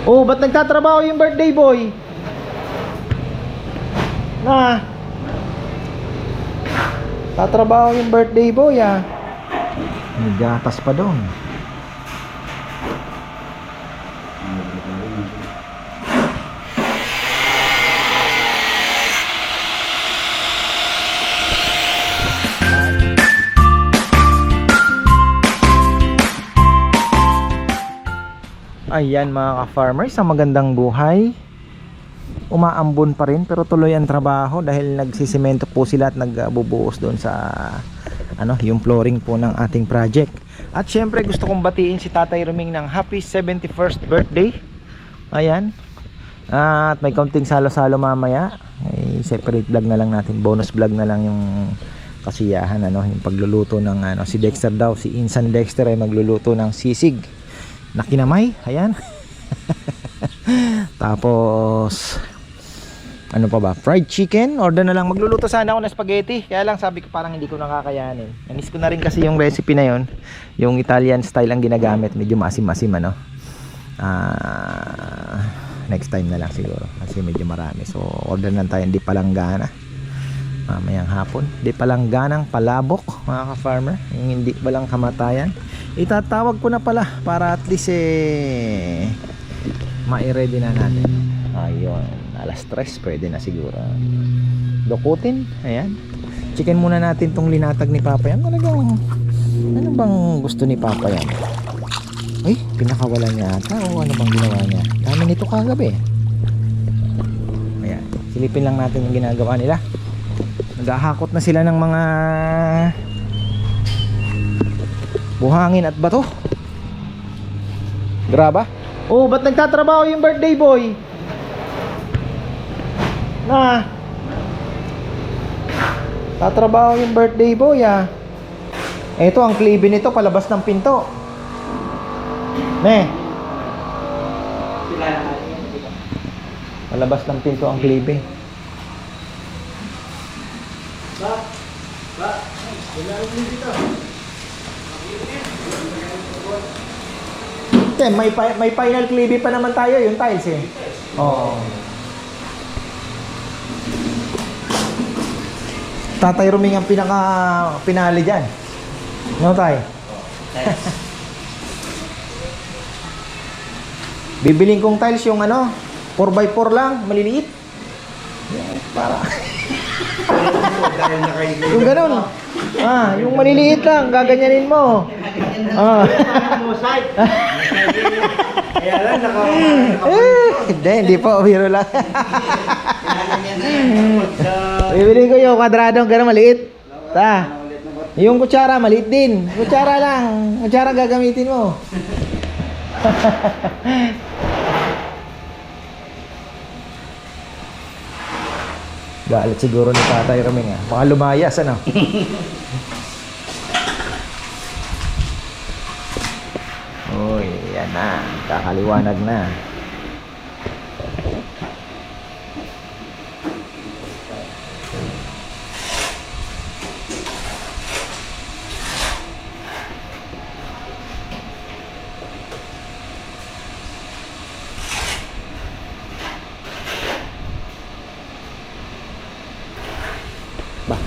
Oh, ba't nagtatrabaho yung birthday boy? Na, tatrabaho yung birthday boy ah. May gatas pa doon. Ayan mga ka-farmers, ang magandang buhay. Umaambon pa rin pero tuloy ang trabaho dahil nagsisemento po sila at nagbubuhos doon sa yung flooring po ng ating project. At syempre gusto kong batiin si Tatay Roming ng happy 71st birthday. Ayan. At may kaunting salo-salo mamaya. Ay, separate vlog na lang natin, bonus vlog na lang yung kasiyahan, yung pagluluto ng si Dexter daw, si Insan Dexter ay magluluto ng sisig na kinamay. Ayan. Tapos ano pa ba? Fried chicken. Order na lang. Magluluto sana ako ng spaghetti. Kaya lang sabi ko parang hindi ko nakakayanin. Namis ko na rin kasi yung recipe na yon. Yung Italian style ang ginagamit. Medyo maasim-asim next time na lang siguro. Kasi medyo marami. So order na tayo. Hindi palanggana. Mamayang hapon. Hindi palangganang palabok mga ka-farmer. Yung hindi palang kamatayan. Itatawag ko na pala para at least ma-ready na natin. Ayun. Alas 3 pwede na siguro. Dukutin. Ayan. Chicken muna natin tong linatag ni Papa yan. Talagang ano bang gusto ni Papa yan? Ay, pinakawalan niya ata. O ano bang ginawa niya? Dami nito kagabi. Ayan. Silipin lang natin yung ginagawa nila. Naghahakot na sila ng mga buhangin at bato. Graba. Oh, ba't nagtatrabaho yung birthday boy? Na, tatrabaho yung birthday boy ah. Ito ang klibe nito palabas ng pinto. Palabas ng pinto ang klibe. May final klibe pa naman tayo, yung tiles eh. Oo. Tatay Roming ang pinali dyan. No, tay? Bibiling kong tiles yung 4x4 lang, maliliit. Para. Yung ganun. Yung maliliit lang, gaganyanin mo. Kaya lang, hindi po, biro lang. Bibili ko yung kwadradong gano'n maliit. Yung kutsara maliit din. Kutsara lang. Kutsara gagamitin mo. Galit siguro ni Tatay Roming baka lumayas Uy, yan na. Kakaliwanag na.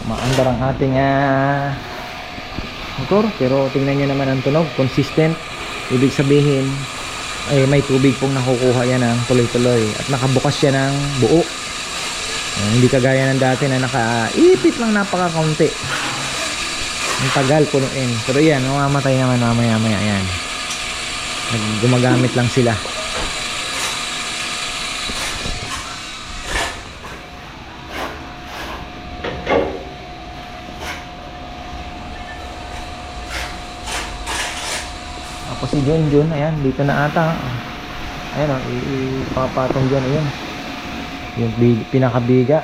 Maandar ang ating motor, pero tingnan nyo naman ang tunog, consistent. Ibig sabihin may tubig pong nakukuha yan ng tuloy-tuloy at nakabukas siya ng buo. Hindi kagaya ng dati na nakaipit lang napaka-kaunti. Ang tagal punuin, pero yan mamamatay naman mamaya-maya. Yan, gumagamit lang sila. Si John, ayan, dito na ata. Ayan ipapatong dyan, ayan. Yung pinakabiga.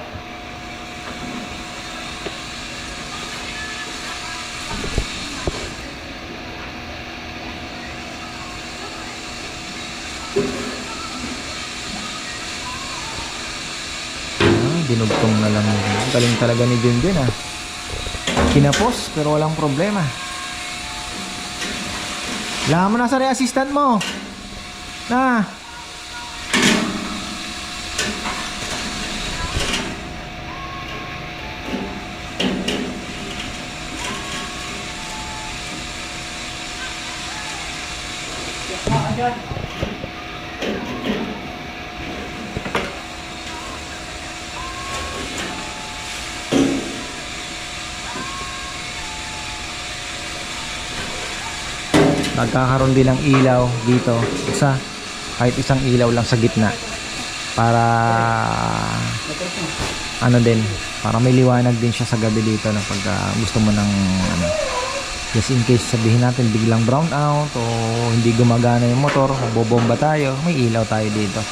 Dinugtong na lang. Galing talaga ni John kinapos, pero walang problema. Lahat mo na sa assistant mo. Nagkakaroon din ng ilaw dito, kahit isang ilaw lang sa gitna, para ano din, para may liwanag din siya sa gabi dito na pag gusto mo ng ano, just in case sabihin natin biglang brown out o hindi gumagana yung motor, magbobomba tayo, may ilaw tayo dito.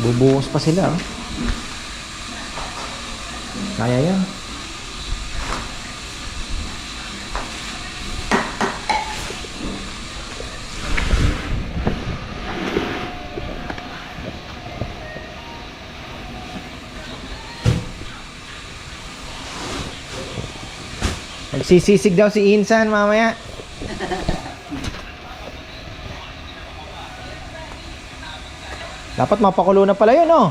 Bubuhos pa sila, oh. Kaya yan. Nagsisisig daw si Insan mamaya. Dapat mapakulo na pala yun, oh.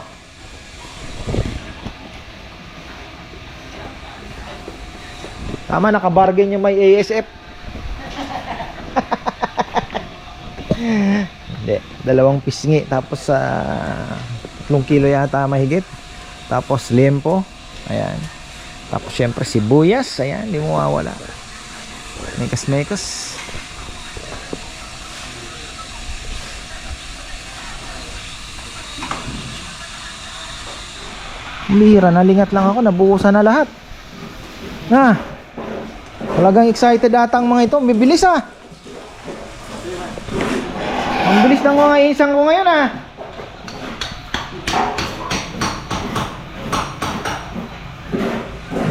Tama, nakabargain yung may ASF. Hindi, 2 pisngi. Tapos 3 kilo yata mahigit. Tapos liempo. Ayan. Tapos syempre sibuyas. Ayan, hindi mo mawawala. Mekas. Mira, nalingat lang ako, nabuhusan na lahat. Talagang excited ata ang mga ito. Bibilis, ah. Ang bilis ng mga isang ko ngayon, ah.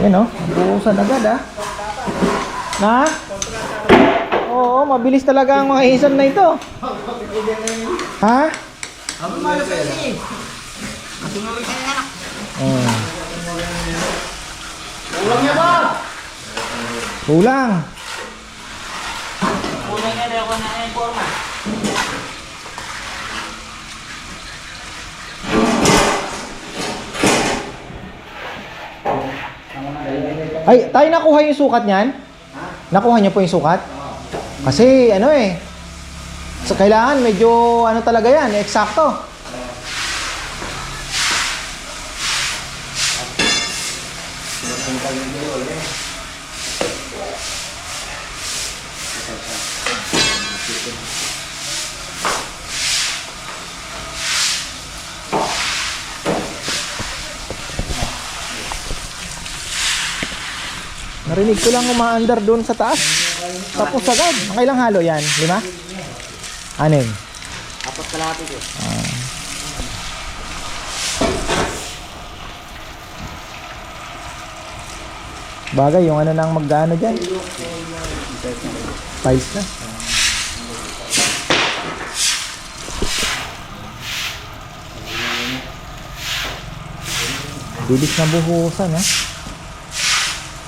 Ayan, oh, nabuhusan agad, ah. Oo, mabilis talaga ang mga isan na ito. Ha? Kulang niya ba? Kulang. Kulang niya daw na yung forma. Ay, tayo nakuha yung sukat niyan? Nakuha niyo po yung sukat? Kasi ano so kailangan medyo ano talaga yan, eksakto. Narinig ko lang umaandar doon sa taas. Tapos agad. Ang ilang halo yan? 5? 6? 4 kalahati ko. Bagay, yung ano nang maggaano dyan? Tiles na. Bilis na buhusan, ha?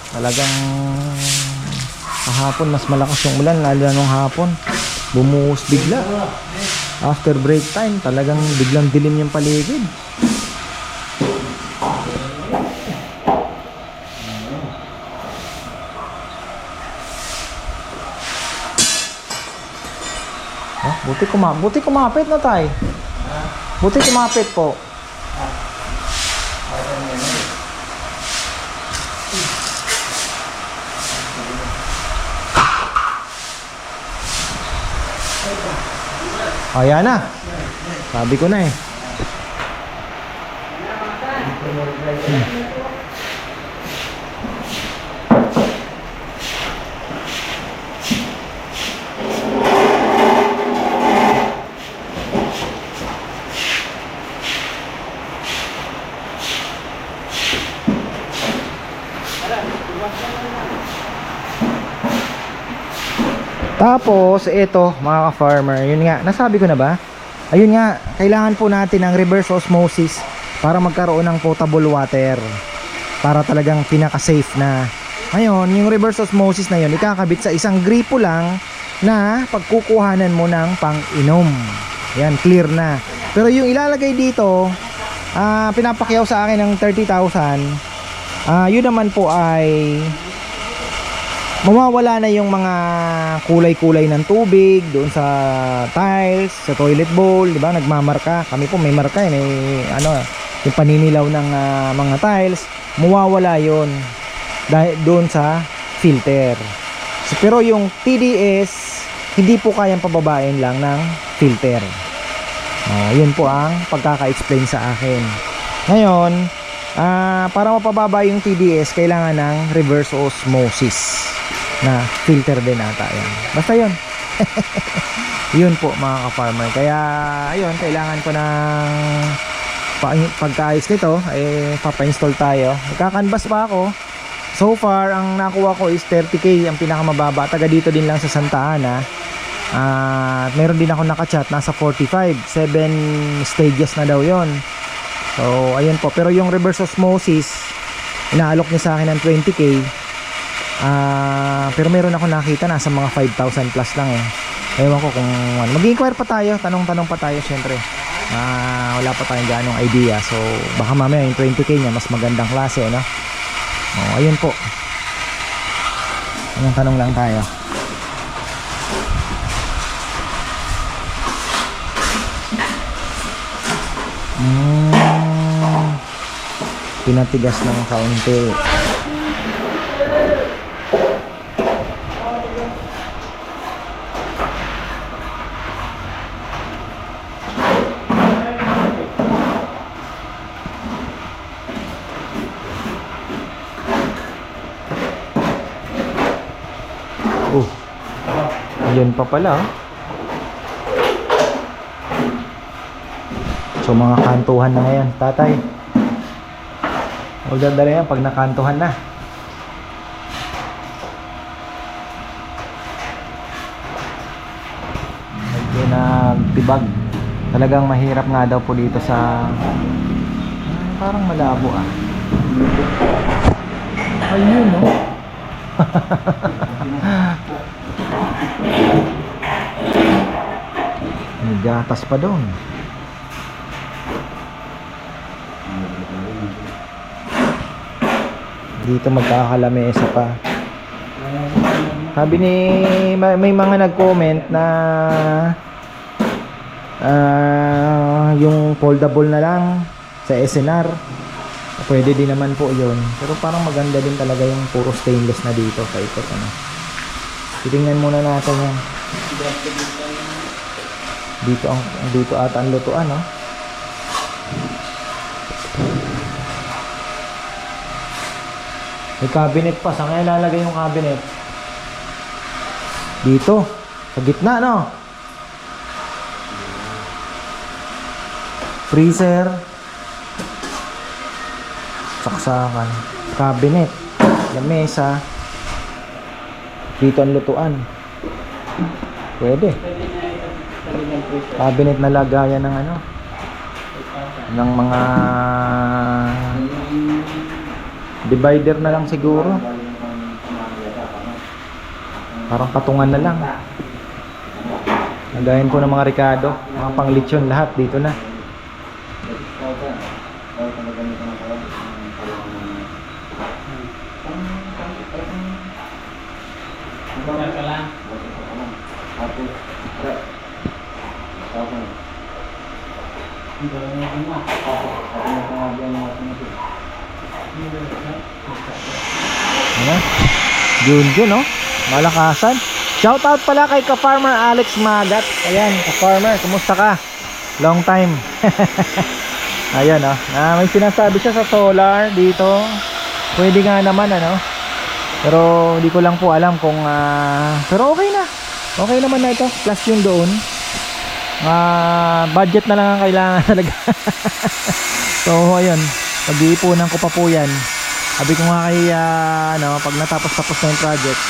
Talagang kahapon mas malakas yung ulan, lalo na nung hapon bumuhos bigla. After break time talagang biglang dilim yung paligid. Buti kumapit na tayo. Buti kumapit po. Ayan na. Sabi ko na eh. Tapos ito mga ka-farmer, yun nga, nasabi ko na ba? Ayun nga, kailangan po natin ng reverse osmosis para magkaroon ng potable water, para talagang pinaka-safe na. Ngayon, yung reverse osmosis na yun, ikakabit sa isang gripo lang na pagkukuhanan mo ng pang-inom. Yan, clear na. Pero yung ilalagay dito, pinapakyaw sa akin ng 30,000. Yun naman po ay 1,000 1,000 mawawala na yung mga kulay-kulay ng tubig doon sa tiles, sa toilet bowl, di ba? Nagmamarka. Kami po may marka, may ano, yung paninilaw ng mga tiles, mawawala yon dahil doon sa filter. So, pero yung TDS, hindi po kayang pababain lang ng filter. Yun po ang pagkaka-explain sa akin. Ngayon, para mapababa yung TDS, kailangan ng reverse osmosis na filter din ata yan. Basta yun. Yun po mga ka-farmer. Kaya ayun, kailangan ko ng pagkaayos nito, papa-install tayo. Nagka-canvas pa ako. So far, ang nakuha ko is 30K, ang pinakamababa. Taga dito din lang sa Santa Ana. Meron din ako nakachat, nasa 45. 7 stages na daw yon. So ayun po. Pero yung reverse osmosis, inaalok niya sa akin ng 20K. Pero meron ako nakita nasa mga 5,000 plus lang eh. Ewan ko kung ano. Mag-inquire pa tayo, tanong-tanong pa tayo syempre. Wala pa tayong ganong idea. So baka mamaya yung 20K niya mas magandang klase, no? Ayun po. Tanong lang tayo. Pinatigas ng kaunti. Yun pa pala. So mga kantuhan na ngayon, tatay. Magdadala yan pag nakantuhan na. Medyo nagtibag. Talagang mahirap nga daw po dito sa parang malabo ah. Ayun no. May gatas pa doon. Dito magkakalamesa pa. Sabi ni may mga nag-comment na yung foldable na lang sa SNR. Pwede din naman po yun. Pero parang maganda din talaga yung puro stainless na dito. Kaikot ano. Titingnan muna natin yan. Dito ata ang lutuan, no? May cabinet pa. Saan kaya lalagay yung cabinet? Dito. Sa gitna, no? Freezer. Saksakan. Cabinet. Lamesa. Dito ang lutuan. Pwede. Cabinet na lagayan ng ano? Ng mga divider na lang siguro. Parang patungan na lang. Lagayan ko ng mga Ricardo, mga panglitsyon lahat dito na. Ano? Junjun, no? Malakasan. Shout out pala kay ka-farmer Alex Magat. Ayan, ka-farmer, kumusta ka? Long time. Ayan, no? May sinasabi siya sa solar dito. Pwede nga naman, ano? Pero hindi ko lang po alam kung pero okay na. Okay naman na ito. Plus yung doon. Budget na lang ang kailangan talaga. So ayun, pag-iipunan ko pa po yan. Sabi ko nga kay pag natapos na yung project,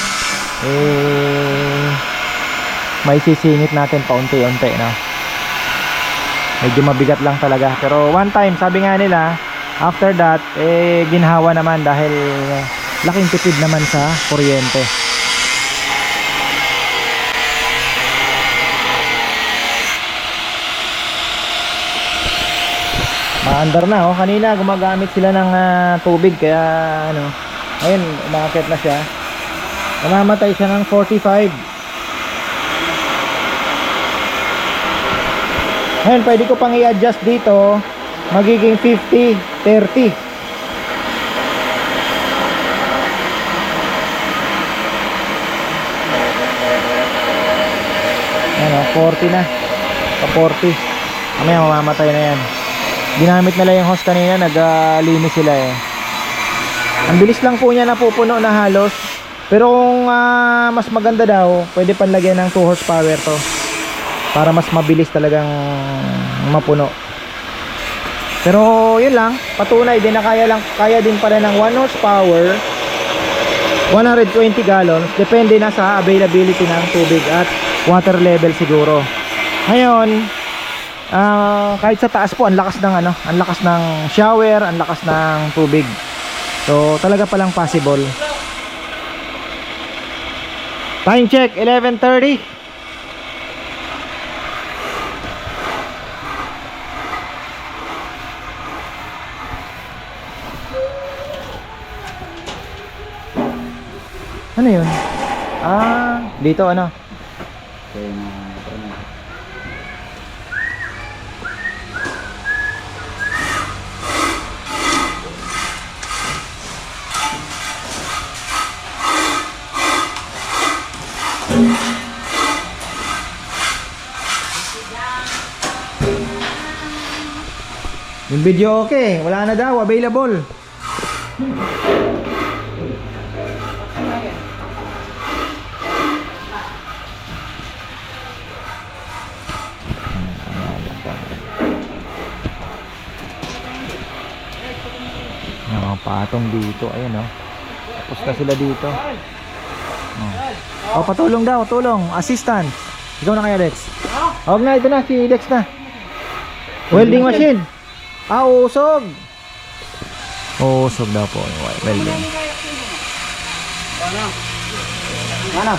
may sisingit natin paunti-unti, no? Medyo mabigat lang talaga, pero one time sabi nga nila, after that ginhawa naman dahil laking tipid naman sa kuryente. Maandar na, kanina gumagamit sila ng tubig kaya ano, ayun umakit na siya. Namamatay siya ng 45. Ngayon, pwede ko pang i-adjust dito. Magiging 50, 30. Ano, 40 na. Pa 40. Mamaya mamamatay na yan. Ginamit nila yung hose kanina, naglinis sila eh. Ang bilis lang po niya napupuno na halos. Pero kung mas maganda daw, pwede panlagyan ng 2 horsepower to. Para mas mabilis talagang mapuno. Pero yun lang, patunay din na kaya din pala ng 1 horsepower, 120 gallons, depende na sa availability ng tubig at water level siguro. Ngayon, kahit sa taas po, ang lakas ng shower, ang lakas ng tubig. So talaga palang possible. Time check, 11:30. Ano yun? Dito ano? Yung video okay, wala na daw, available. Patong dito, ayan oh. Tapos na sila dito. Oh, patulong daw, tulong, assistant. Ikaw na kaya, Dex? Huwag na, ito na, si Dex na. Welding machine. Usog. Usog daw po yung welding. Ano?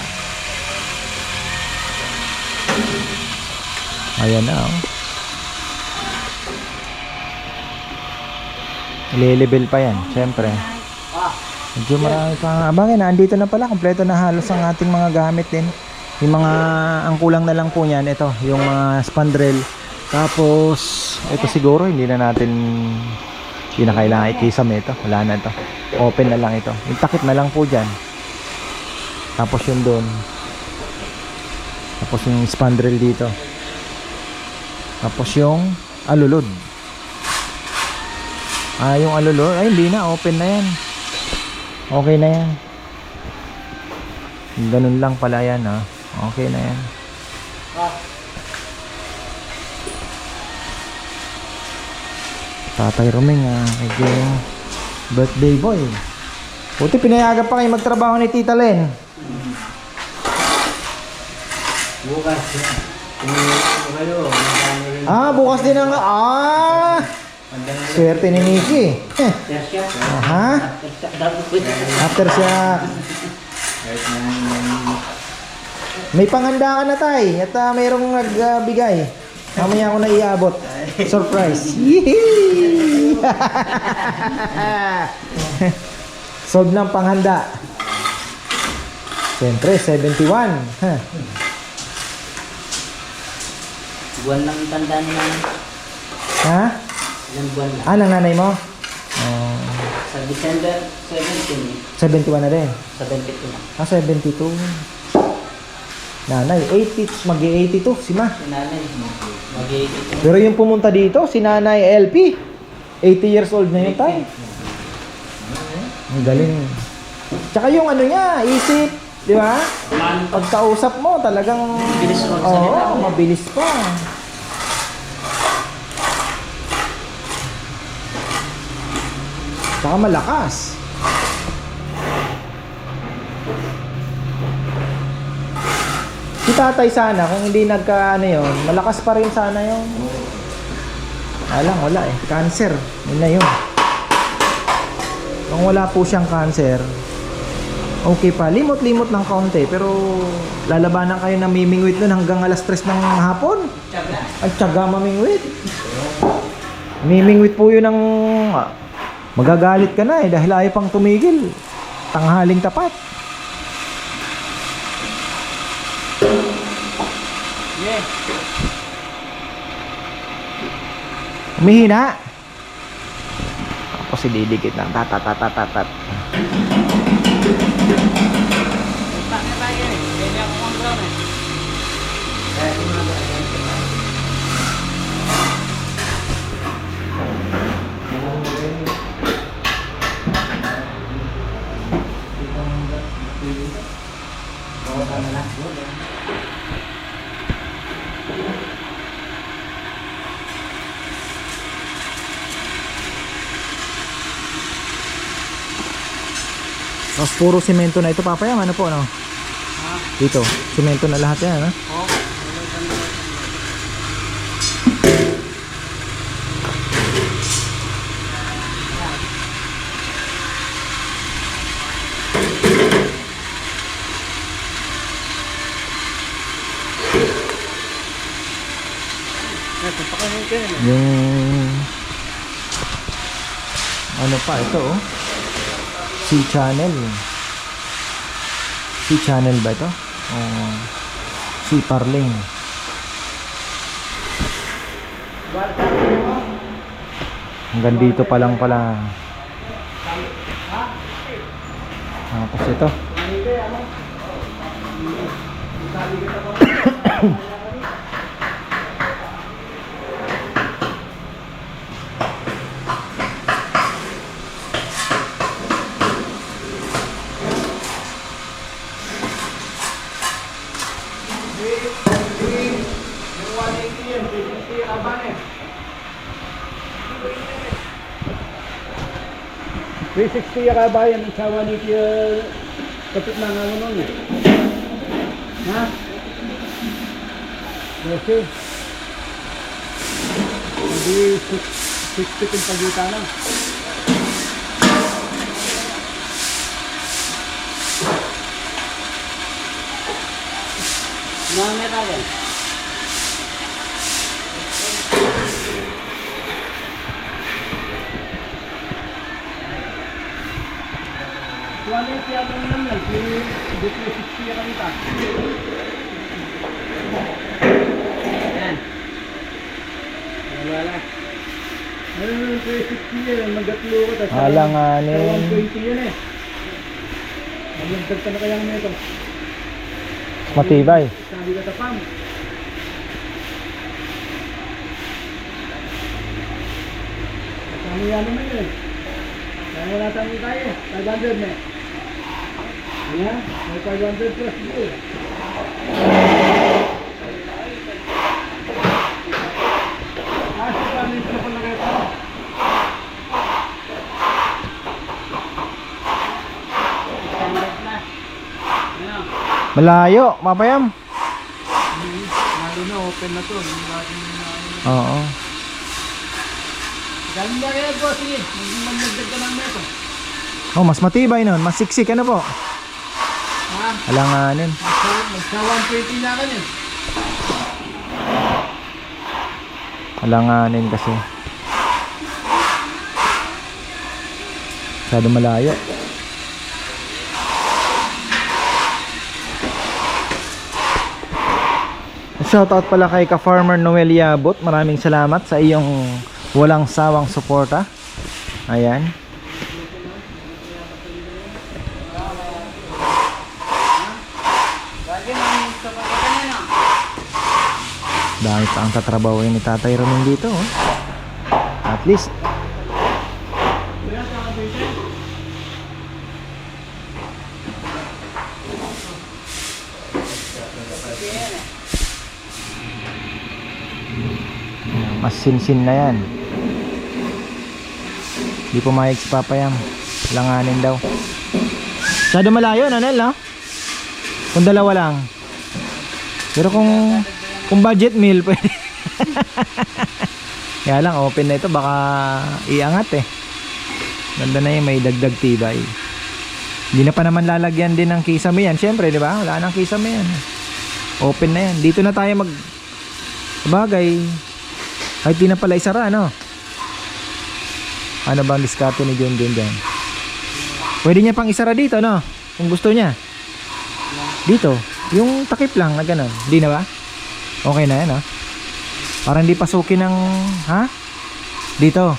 Ayan na oh. Ile-level pa yan, syempre. Medyo marami pang abangin. Andito na pala, kompleto na halos ang ating mga gamit din. Yung mga, ang kulang na lang po niyan, ito, yung mga spandrel. Tapos, ito siguro, hindi na natin kailangan ikisam ito. Wala na ito. Open na lang ito. Yung takip na lang po dyan. Tapos yung doon. Tapos yung spandrel dito. Tapos yung alulod. Yung alulod, ay hindi na, open na yan. Okay na yan. Ganun lang pala yan ha. Okay na yan. Tatay Romeng medyo birthday boy. Buti pinayagan pa kayo magtrabaho ni Tita Len. Bukas Bukas din ang swerte ni Nikki. After siya. May panghanda ka na tay. At mayroong nagbigay. Mamaya ako na iabot. Surprise. Solve ng panghanda. Siyempre 71. Buwan lang tandaan naman. Ha? Ilang buwan lang. Ng nanay mo? Sa December 17. 71 na rin. 72 na. 72. Nanay, 80, mag-82 si Ma. Si nanay, mag-82. Pero yung pumunta dito, si Nanay LP. 80 years old na yun tayo. Ang galing. Tsaka yung ano niya, isip. Di ba? Pagkausap mo, talagang Mabilis magsalita. mabilis pa. Tsaka malakas. Si tatay sana, kung hindi nagka yun, malakas pa rin sana yun. Wala eh. Cancer. Yun na yun. Kung wala po siyang cancer, okay pa. Limot-limot ng kaunti. Pero lalabanan kayo na mimingwit nun hanggang alas 3 ng hapon. Ay, tiyaga mamingwit. Mimingwit po yun ng magagalit ka na eh dahil ayaw pang tumigil. Tanghaling tapat. Yeah. Humihina. Tapos ididikit lang. Tat. Bakit tayo eh? Kaya ako ang brown eh. Kaya ako nga ba? Tapos puro simento na ito, papayam. Ano po, ano? Dito, simento na lahat yan, ano? Oo. Yung ano pa ito, oh. C-channel. C-channel ba ito? Oh, C-parling. Hanggang dito pa lang pala. Tapos ito. $360 ya kabayan ng sawa ni kapit na nga nun eh. Ha? 12. Hindi 60 kung pagita na. Mga metal yan. Kuwala yung tiyata mo naman, si $360 ya kanita. Yan. Wala. Ayun, 360 yan, magatlo ko. Alanganin. 120 yan eh. Magdagdag ka na kayang neto. Matibay. Sabi ka tapam. Kami yan naman yun. Kaya wala tayo tayo. 500 na. Ayan, may 500 plus dito. Sa kami ito na palagay pa. Standard na. Ano? Malayo, mapayam. Lalo na, open na to. Oo. Ganda kaya po, sige. Magdagdag ka ng neto. Oh, mas matibay nun, mas siksik, ano po? Ha? Alanganin. Magsa 120 na ka niya. Alanganin kasi. Masyado malayo. Shoutout pala kay ka-farmer Noel Yabot. Maraming salamat sa iyong walang sawang suporta. Ayan. Bagay namin sa pagkakanya na. Dahil pa ang tatrabahoin ni Tatay Ramon dito, oh. At least mas sinsin na yan. Di pumayag si Papayam. Langanin daw. Masyado malayo, Nanel, no? Kung dalawa lang. Pero kung budget meal, pwede. Kaya lang, open na ito. Baka iangat eh. Ganda na yun, may dagdag tibay. Hindi na pa naman lalagyan din ng kisame yan. Siyempre, di ba? Wala nang kisame yan. Open na yan. Dito na tayo bagay. Kahit di na pala isara, no? Ano bang diskarte ni John dyan? Pwede niya pang isara dito, no? Kung gusto niya. Dito. Yung takip lang na gano'n. Di na ba? Okay na yan, ha? Parang hindi pasukin ng... Ha? Dito.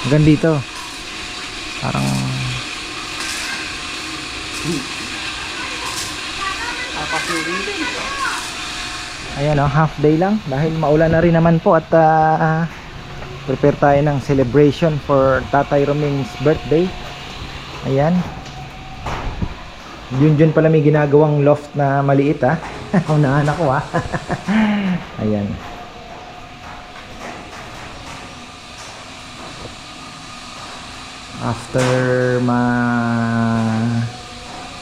Hanggang dito. Parang... Papasukin din. Ayan, half day lang. Dahil maulan na rin naman po. At prepare tayo ng celebration for Tatay Roming's birthday. Ayan. Yun pala may ginagawang loft na maliit, ha. Unahan ako, ha. Ayan. After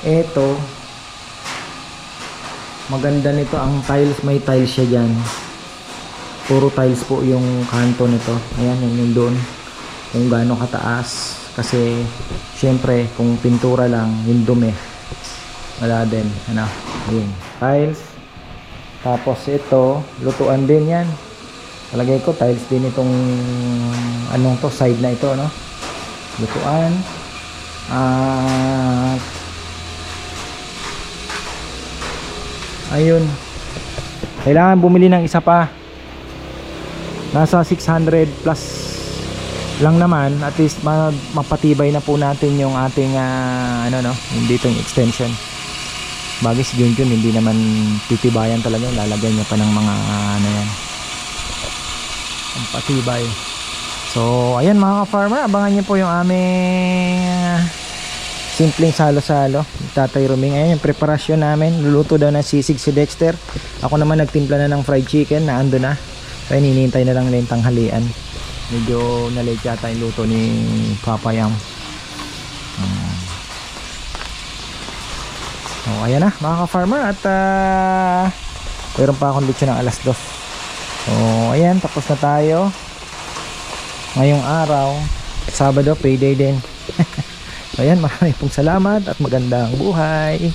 eto, maganda nito ang tiles, may tiles siya dyan. Puro tiles po yung kanto nito. Ayan, yung doon kung gaano kataas. Kasi syempre kung pintura lang, yung dumi wala din, ano, yun, tiles. Tapos ito, lutuan din yan. Talagay ko tiles din itong anong to, side na ito, no? Lutuan. At ayun, kailangan bumili ng isa pa. Nasa 600 plus lang naman. At least mapatibay na po natin yung ating ano, no, yung dito yung extension. Bagay si Junjun hindi naman titibayan talaga, lalagyan niya pa ng mga ano yan, ang patibay. So ayan mga ka-farmer, abangan niyo po yung aming simpleng salo-salo Tatay Roming. Ayan yung preparasyon namin. Luluto daw ng sisig si Dexter. Ako naman nagtimpla na ng fried chicken na ando na. Kaya ninintay na lang nila yung tanghalian. Medyo na-late yata yung luto ni Papa Yam. So ayan na mga ka-farmer. At mayroon pa akong lechon ng alas 2. So ayan, tapos na tayo. Ngayong araw, Sabado, payday din. So ayan, maraming pong salamat at magandang buhay.